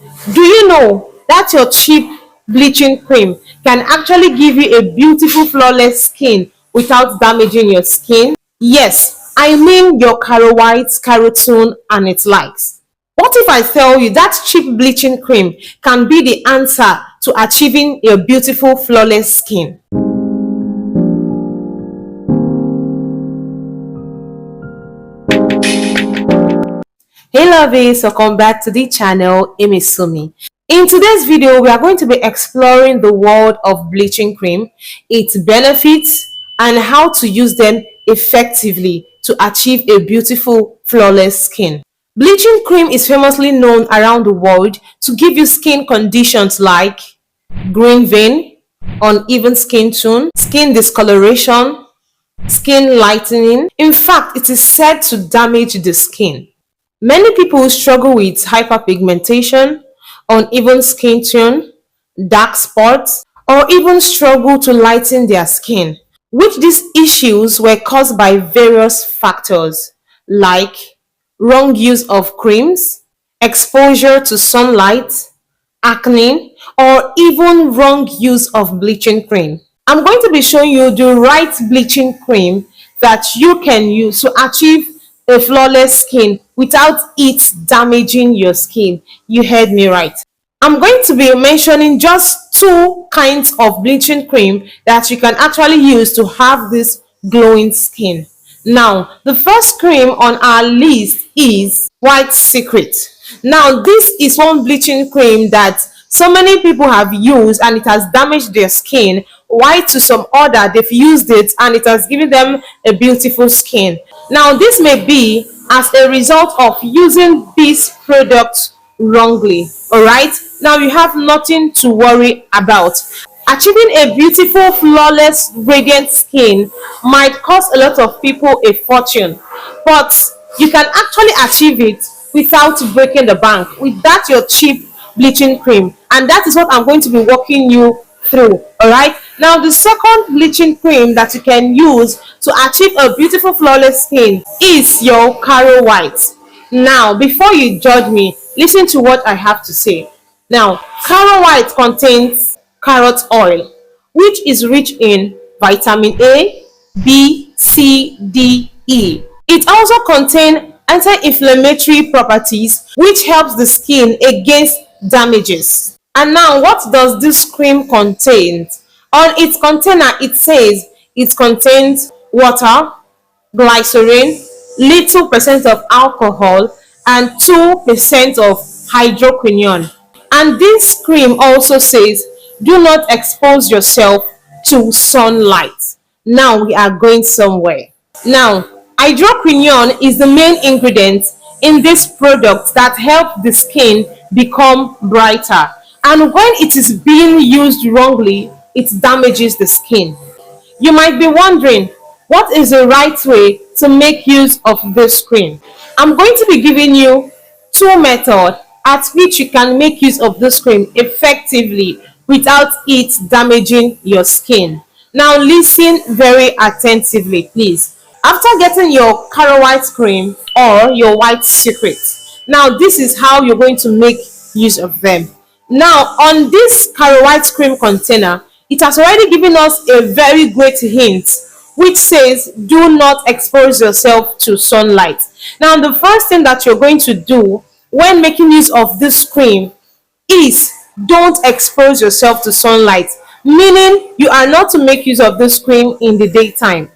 Do you know that your cheap bleaching cream can actually give you a beautiful, flawless skin without damaging your skin? Yes, I mean your Caro White, Carotone, and its likes. What if I tell you that cheap bleaching cream can be the answer to achieving a beautiful, flawless skin? Hey lovies, welcome back to the channel. Amy Sumi. In today's video, we are going to be exploring the world of bleaching cream, its benefits, and how to use them effectively to achieve a beautiful, flawless skin. Bleaching cream is famously known around the world to give you skin conditions like green vein, uneven skin tone, skin discoloration, skin lightening. In fact, it is said to damage the skin. Many people struggle with hyperpigmentation, uneven skin tone, dark spots, or even struggle to lighten their skin, which these issues were caused by various factors like wrong use of creams, exposure to sunlight, acne, or even wrong use of bleaching cream. I'm going to be showing you the right bleaching cream that you can use to achieve a flawless skin without it damaging your skin. You heard me right. I'm going to be mentioning just two kinds of bleaching cream that you can actually use to have this glowing skin. Now, the first cream on our list is White Secret. Now, this is one bleaching cream that so many people have used and it has damaged their skin, while to some other they've used it and it has given them a beautiful skin. Now, this may be as a result of using this product wrongly. All right, now you have nothing to worry about. Achieving a beautiful, flawless, radiant skin might cost a lot of people a fortune, but you can actually achieve it without breaking the bank with that your cheap bleaching cream, and that is what I'm going to be walking you through. All right, now the second bleaching cream that you can use to achieve a beautiful, flawless skin is your Caro White. Now, before you judge me, listen to what I have to say. Now, Caro White contains carrot oil, which is rich in vitamin A, B, C, D, E. It also contains anti-inflammatory properties, which helps the skin against damages. And now, what does this cream contain? On its container, it says it contains water, glycerin, little percent of alcohol, and 2% of hydroquinone. And this cream also says do not expose yourself to sunlight. Now we are going somewhere. Now, hydroquinone is the main ingredient in this product that helps the skin become brighter. And when it is being used wrongly, it damages the skin. You might be wondering, what is the right way to make use of this cream? I'm going to be giving you two methods at which you can make use of this cream effectively without it damaging your skin. Now listen very attentively, please. After getting your Caro White cream or your White Secret, now this is how you're going to make use of them. Now, on this Caro White cream container, it has already given us a very great hint, which says do not expose yourself to sunlight. Now, the first thing that you're going to do when making use of this cream is don't expose yourself to sunlight, meaning you are not to make use of this cream in the daytime.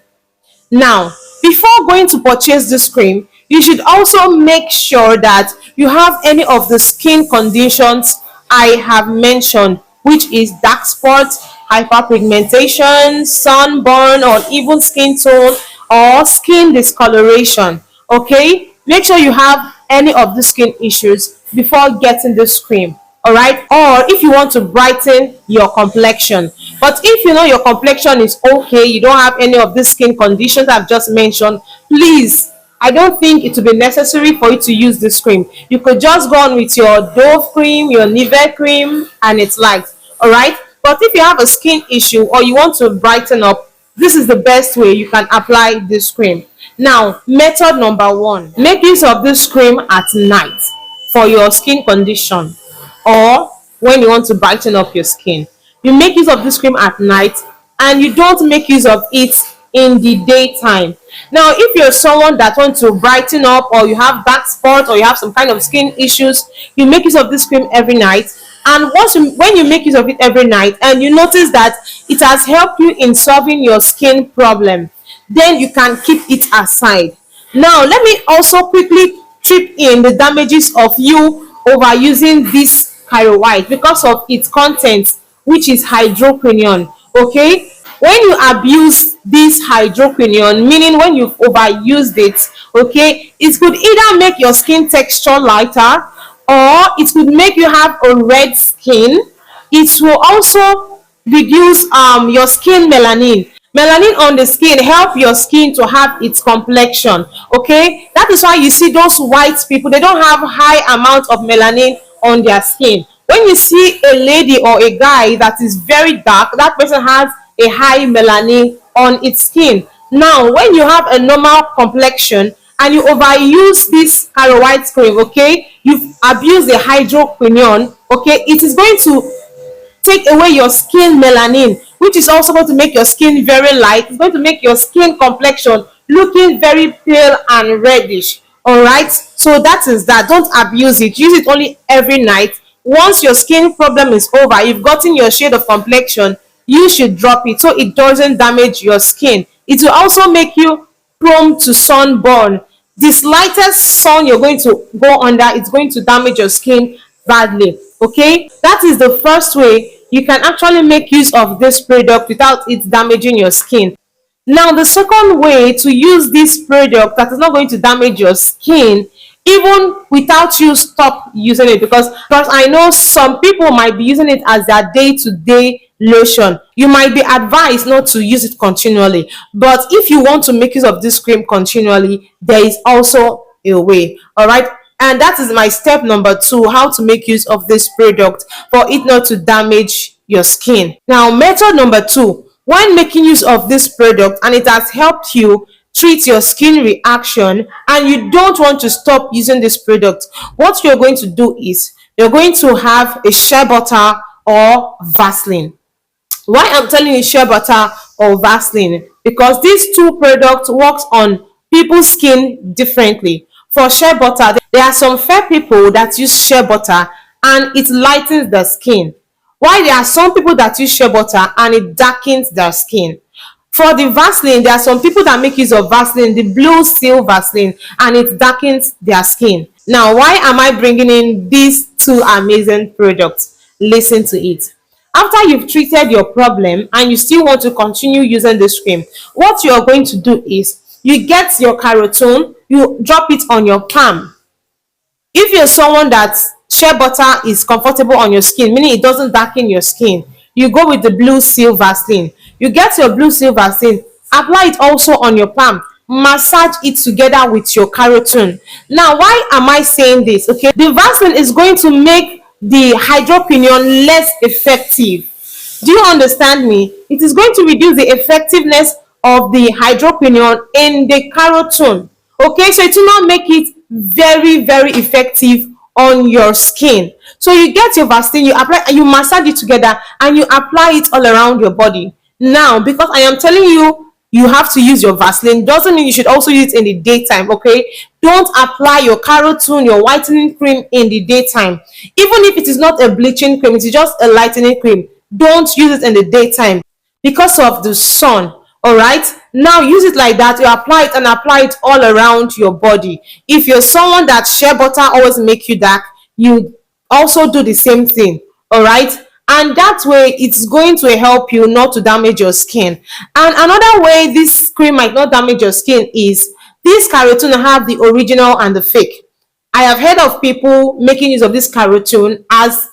Now, before going to purchase this cream, you should also make sure that you have any of the skin conditions I have mentioned, which is dark spots, hyperpigmentation, sunburn, or even skin tone or skin discoloration. Okay, make sure you have any of the skin issues before getting this cream. All right, or if you want to brighten your complexion. But if you know your complexion is okay, you don't have any of these skin conditions I've just mentioned, please, I don't think it will be necessary for you to use this cream. You could just go on with your Dove cream, your Nivea cream, and it's light. All right, but if you have a skin issue or you want to brighten up, this is the best way you can apply this cream. Now, method number one, make use of this cream at night for your skin condition. or when you want to brighten up your skin. You make use of this cream at night and you don't make use of it in the daytime. Now, if you're someone that wants to brighten up, or you have dark spots, or you have some kind of skin issues, you make use of this cream every night. And when you make use of it every night and you notice that it has helped you in solving your skin problem, then you can keep it aside. Now, let me also quickly chip in the damages of you overusing this Cairo White because of its content, which is hydroquinone. Okay, when you abuse this hydroquinone, meaning when you've overused it, okay, it could either make your skin texture lighter, or it could make you have a red skin. It will also reduce your skin melanin. Melanin on the skin help your skin to have its complexion. Okay, that is why you see those white people, they don't have high amount of melanin on their skin. When you see a lady or a guy that is very dark, that person has a high melanin on its skin. Now, when you have a normal complexion and you overuse this Cairo White cream, okay, you've abused the hydroquinone, okay, it is going to take away your skin melanin, which is also going to make your skin very light. It's going to make your skin complexion looking very pale and reddish. All right, so that is that. Don't abuse it. Use it only every night. Once your skin problem is over, you've gotten your shade of complexion, you should drop it so it doesn't damage your skin. It will also make you prone to sunburn. The slightest sun you're going to go under, it's going to damage your skin badly. Okay, that is the first way you can actually make use of this product without it damaging your skin. Now, the second way to use this product that is not going to damage your skin, even without you stop using it, because I know some people might be using it as their day-to-day lotion. You might be advised not to use it continually, but if you want to make use of this cream continually, there is also a way. All right, and that is my step number 2, how to make use of this product for it not to damage your skin. Now, method number 2, when making use of this product and it has helped you treat your skin reaction and you don't want to stop using this product, what you're going to do is you're going to have a shea butter or Vaseline. Why I'm telling you shea butter or Vaseline? Because these two products works on people's skin differently. For shea butter, there are some fair people that use shea butter and it lightens the skin, while there are some people that use shea butter and it darkens their skin. For the Vaseline, there are some people that make use of Vaseline, the blue seal Vaseline, and it darkens their skin. Now, why am I bringing in these two amazing products? Listen to it. After you've treated your problem and you still want to continue using this cream, what you are going to do is you get your carotene, you drop it on your palm. If you're someone that shea butter is comfortable on your skin, meaning it doesn't darken your skin, you go with the blue seal Vaseline. You get your blue seal Vaseline, apply it also on your palm, massage it together with your carotene. Now, why am I saying this? Okay, the Vaseline is going to make the hydroquinone less effective. Do you understand me? It is going to reduce the effectiveness of the hydroquinone in the carotene. Okay, so it will not make it very, very effective on your skin. So you get your Vaseline, you apply, you massage it together, and you apply it all around your body. Now, because I am telling you, you have to use your Vaseline, doesn't mean you should also use it in the daytime. Okay, don't apply your carotene, your whitening cream in the daytime. Even if it is not a bleaching cream, it is just a lightening cream, don't use it in the daytime because of the sun. All right, now use it like that. You apply it and apply it all around your body. If you're someone that shea butter always make you dark, you also do the same thing. All right, and that way it's going to help you not to damage your skin. And another way this cream might not damage your skin is this carotene have the original and the fake. I have heard of people making use of this carotene as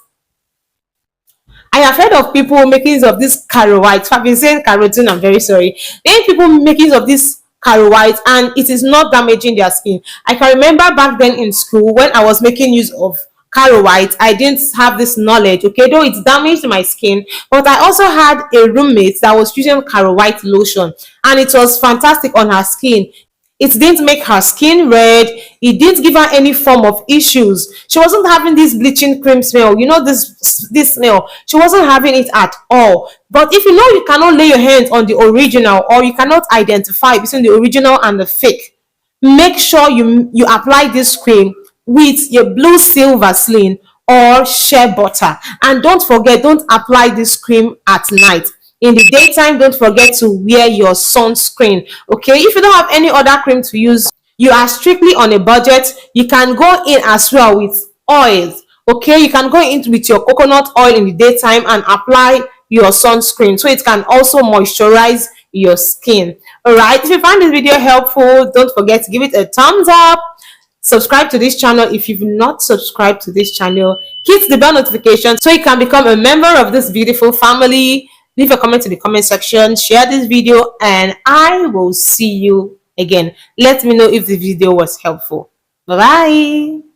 I have heard of people making use of this Cairo White. I've been saying carotene, I'm very sorry. Then people making use of this Cairo White and it is not damaging their skin. I can remember back then in school when I was making use of Cairo White, I didn't have this knowledge, okay, though it's damaged my skin, but I also had a roommate that was using Cairo White lotion and it was fantastic on her skin. It didn't make her skin red. It didn't give her any form of issues. She wasn't having this bleaching cream smell. You know, this smell. She wasn't having it at all. But if you know you cannot lay your hands on the original, or you cannot identify between the original and the fake, make sure you apply this cream with your blue seal Vaseline or shea butter. And don't forget, don't apply this cream at night. In the daytime, don't forget to wear your sunscreen. Okay, if you don't have any other cream to use, you are strictly on a budget, you can go in as well with oils. Okay, you can go in with your coconut oil in the daytime and apply your sunscreen so it can also moisturize your skin. All right, if you find this video helpful, don't forget to give it a thumbs up. Subscribe to this channel if you've not subscribed to this channel. Hit the bell notification so you can become a member of this beautiful family. Leave a comment in the comment section, share this video, and I will see you again. Let me know if the video was helpful. Bye bye.